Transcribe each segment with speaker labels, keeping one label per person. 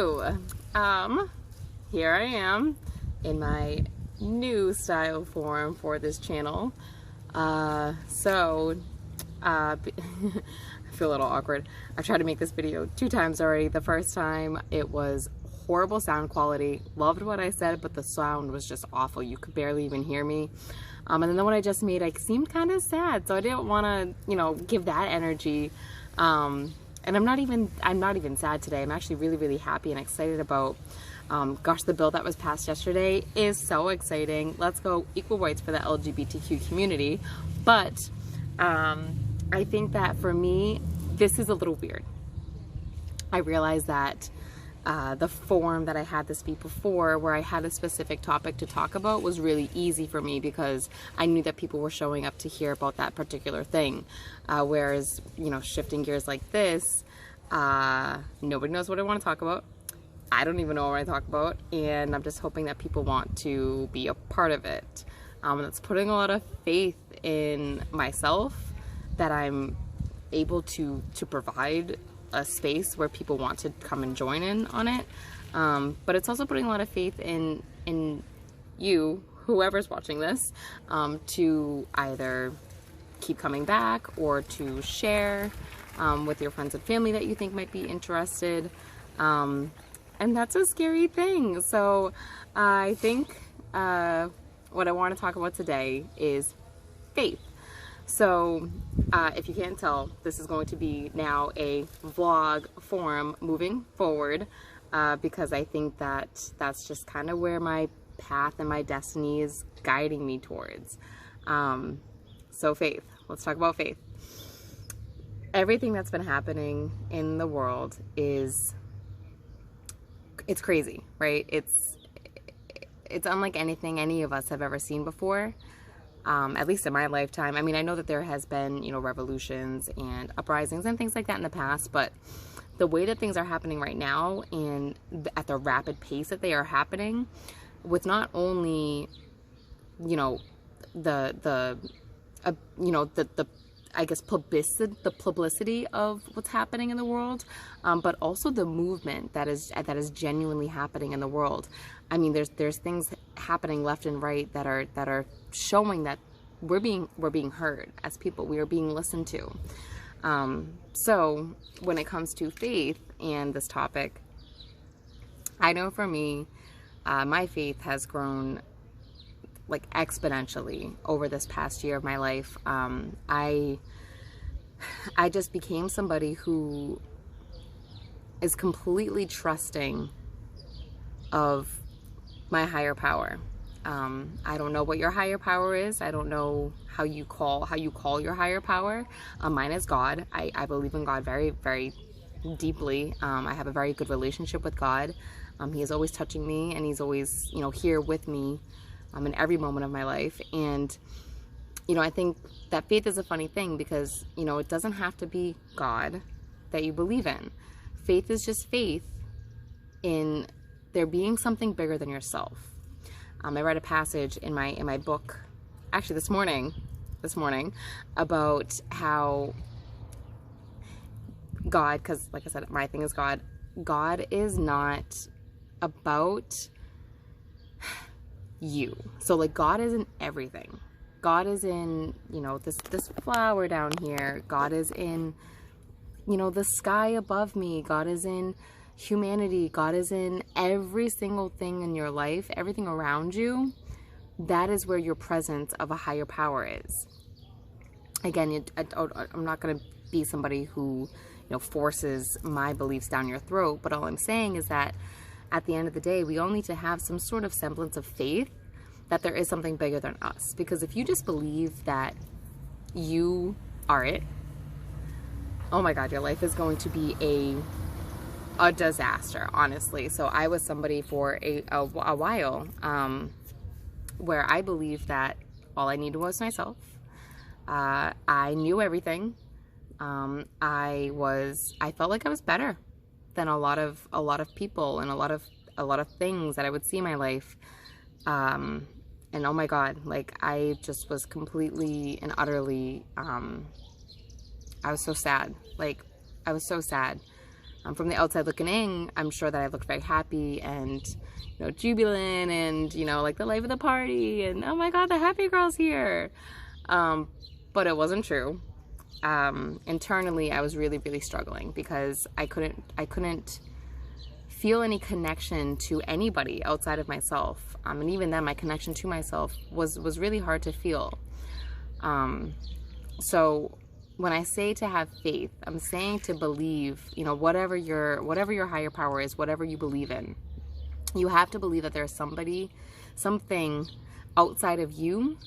Speaker 1: Hello. Here I am in my new style form for this channel. I feel a little awkward. I've tried to make this video 2 times already. The first time it was horrible sound quality. Loved what I said, but the sound was just awful. You could barely even hear me. And then the one I just made, I seemed kind of sad, so I didn't want to, give that energy. And I'm not even sad today. I'm actually really happy and excited about, gosh, the bill that was passed yesterday is so exciting. Let's go, equal rights for the LGBTQ community. But I think that for me, this is a little weird. I realized that the form that I had this be before, where I had a specific topic to talk about, was really easy for me because I knew that people were showing up to hear about that particular thing. Whereas, shifting gears like this, nobody knows what I want to talk about. I don't even know what I talk about, and I'm just hoping that people want to be a part of it. And it's putting a lot of faith in myself that I'm able to provide a space where people want to come and join in on it. But it's also putting a lot of faith in you, whoever's watching this, to either keep coming back or to share with your friends and family that you think might be interested. And that's a scary thing. So I think what I want to talk about today is faith. So if you can't tell, this is going to be now a vlog form moving forward, because I think that that's just kind of where my path and my destiny is guiding me towards. So faith, let's talk about faith. Everything that's been happening in the world it's crazy, right? It's unlike anything any of us have ever seen before. At least in my lifetime. I mean, I know that there has been, revolutions and uprisings and things like that in the past, but the way that things are happening right now and at the rapid pace that they are happening, with not only, I guess the publicity of what's happening in the world, but also the movement that is genuinely happening in the world. I mean, there's things happening left and right that are showing that we're being heard as people. We are being listened to. So when it comes to faith and this topic, I know for me, my faith has grown like exponentially over this past year of my life. I just became somebody who is completely trusting of my higher power. I don't know what your higher power is. I don't know how you call your higher power. Mine is God. I believe in God very, very deeply. I have a very good relationship with God. He is always touching me, and he's always, here with me in every moment of my life. And I think that faith is a funny thing because, it doesn't have to be God that you believe in. Faith is just faith in there being something bigger than yourself. I read a passage in my book, actually this morning, about how God, because like I said, my thing is God. God is not about you. So like God is in everything. God is in, this flower down here. God is in, the sky above me. God is in humanity. God is in every single thing in your life, everything around you. That is where your presence of a higher power is. Again, I'm not going to be somebody who, forces my beliefs down your throat, but all I'm saying is that at the end of the day, we all need to have some sort of semblance of faith that there is something bigger than us. Because if you just believe that you are it, oh my God, your life is going to be a disaster, honestly. So I was somebody for a while where I believed that all I needed was myself. I knew everything. I felt like I was better than a lot of people and a lot of things that I would see in my life. And oh my God, like I just was completely and utterly, I was so sad. Like I was so sad From the outside looking in, I'm sure that I looked very happy and, you know, jubilant and, you know, like the life of the party and, oh my God, the happy girl's here. But it wasn't true. Internally, I was really, really struggling because I couldn't feel any connection to anybody outside of myself. And even then, my connection to myself was really hard to feel. So when I say to have faith, I'm saying to believe, you know, whatever your higher power is, whatever you believe in, you have to believe that there's something outside of you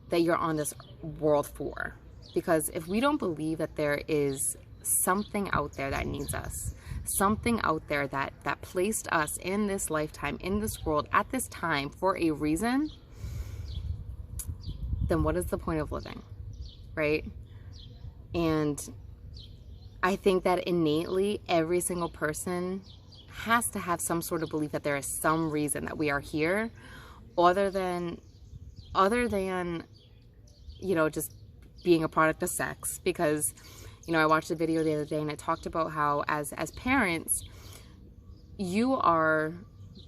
Speaker 1: that you're on this world for. Because if we don't believe that there is something out there that needs us, something out there that placed us in this lifetime, in this world, at this time for a reason, then what is the point of living, right? And I think that innately every single person has to have some sort of belief that there is some reason that we are here other than, you know, just being a product of sex. Because, you know, I watched a video the other day and it talked about how as parents, you are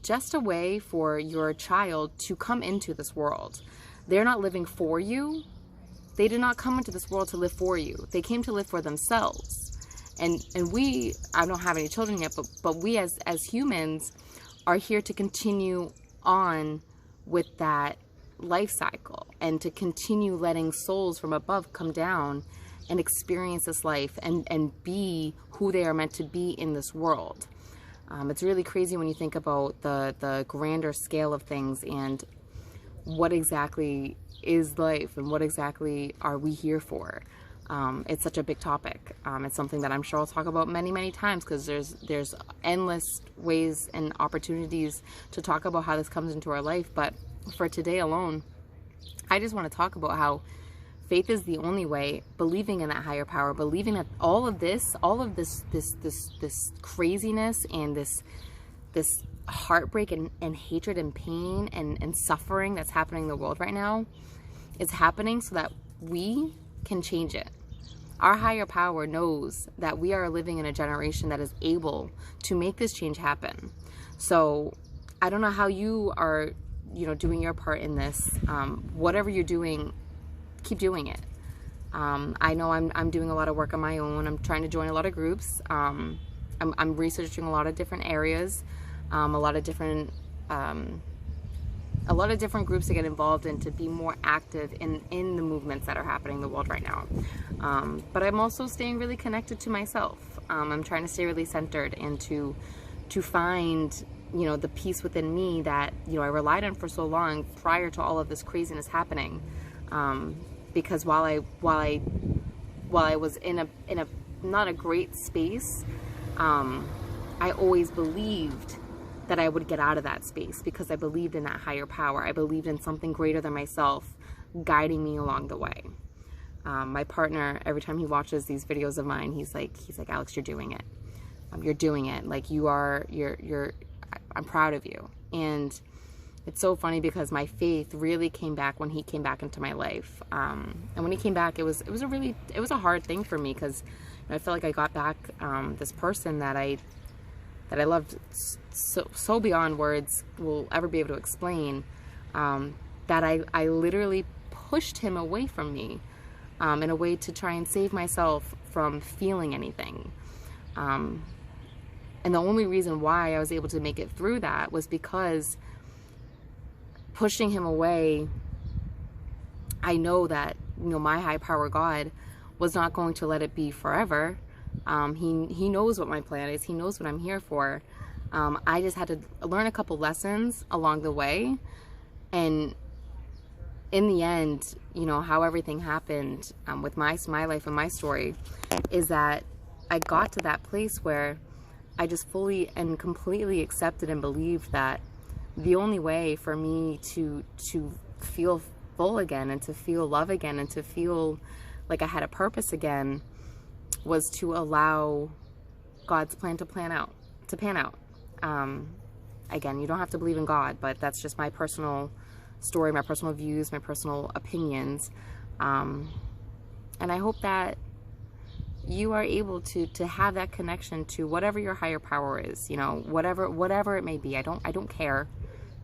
Speaker 1: just a way for your child to come into this world. They're not living for you. They did not come into this world to live for you. They came to live for themselves. And we, I don't have any children yet, but we as humans are here to continue on with that life cycle and to continue letting souls from above come down and experience this life and be who they are meant to be in this world. It's really crazy when you think about the grander scale of things and what exactly is life and what exactly are we here for. It's such a big topic. It's something that I'm sure I'll talk about many, many times because there's endless ways and opportunities to talk about how this comes into our life. But for today alone, I just want to talk about how faith is the only way, believing in that higher power, believing that all of this craziness and this heartbreak and hatred and pain and suffering that's happening in the world right now is happening so that we can change it. Our higher power knows that we are living in a generation that is able to make this change happen. So I don't know how you are, you know, doing your part in this. Whatever you're doing, keep doing it. I know I'm doing a lot of work on my own. I'm trying to join a lot of groups. I'm researching a lot of different areas, a lot of different groups to get involved in to be more active in the movements that are happening in the world right now. But I'm also staying really connected to myself. I'm trying to stay really centered and to find, you know, the peace within me that, you know, I relied on for so long prior to all of this craziness happening. Because while I was in a not a great space, I always believed that I would get out of that space because I believed in that higher power. I believed in something greater than myself guiding me along the way. My partner, every time he watches these videos of mine, he's like, Alex, you're doing it. You're doing it. Like I'm proud of you. And it's so funny because my faith really came back when he came back into my life. And when he came back, it was a hard thing for me because, you know, I felt like I got back this person that I loved so beyond words will ever be able to explain, that I literally pushed him away from me in a way to try and save myself from feeling anything. And the only reason why I was able to make it through that was because pushing him away, I know that, you know, my high power God was not going to let it be forever. He knows what my plan is. He knows what I'm here for. I just had to learn a couple lessons along the way. And in the end, you know, how everything happened with my life and my story is that I got to that place where I just fully and completely accepted and believed that the only way for me to feel full again and to feel love again and to feel like I had a purpose again was to allow God's plan to pan out. Again, you don't have to believe in God, but that's just my personal story, my personal views, my personal opinions. And I hope that you are able to have that connection to whatever your higher power is, you know, whatever it may be. I don't care.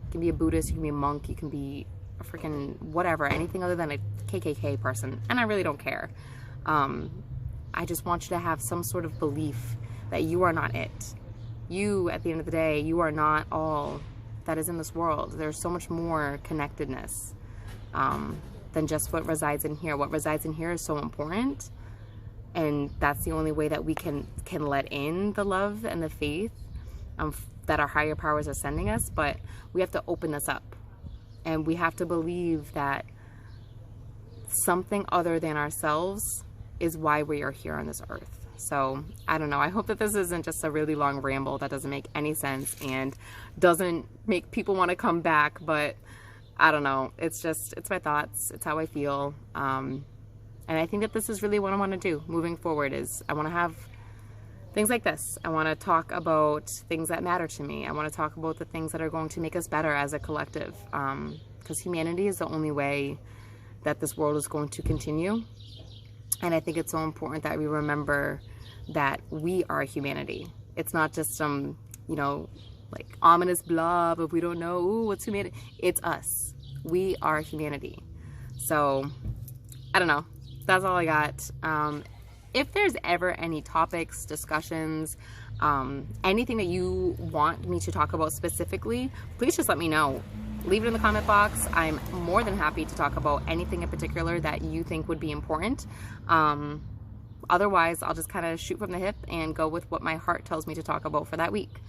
Speaker 1: You can be a Buddhist, you can be a monk, you can be a freaking whatever, anything other than a KKK person, and I really don't care. I just want you to have some sort of belief that you are not it. You, at the end of the day, you are not all that is in this world. There's so much more connectedness than just what resides in here. What resides in here is so important, and that's the only way that we can let in the love and the faith that our higher powers are sending us. But we have to open this up, and we have to believe that something other than ourselves is why we are here on this earth. So I don't know, I hope that this isn't just a really long ramble that doesn't make any sense and doesn't make people want to come back, but I don't know, it's my thoughts, it's how I feel, and I think that this is really what I want to do moving forward. Is I want to have things like this. I want to talk about things that matter to me. I want to talk about the things that are going to make us better as a collective, because humanity is the only way that this world is going to continue. And I think it's so important that we remember that we are humanity. It's not just some, you know, like ominous blob if we don't know, ooh, what's humanity? It's us. We are humanity. So, I don't know. That's all I got. If there's ever any topics, discussions, anything that you want me to talk about specifically, please just let me know. Leave it in the comment box. I'm more than happy to talk about anything in particular that you think would be important. Otherwise, I'll just kind of shoot from the hip and go with what my heart tells me to talk about for that week.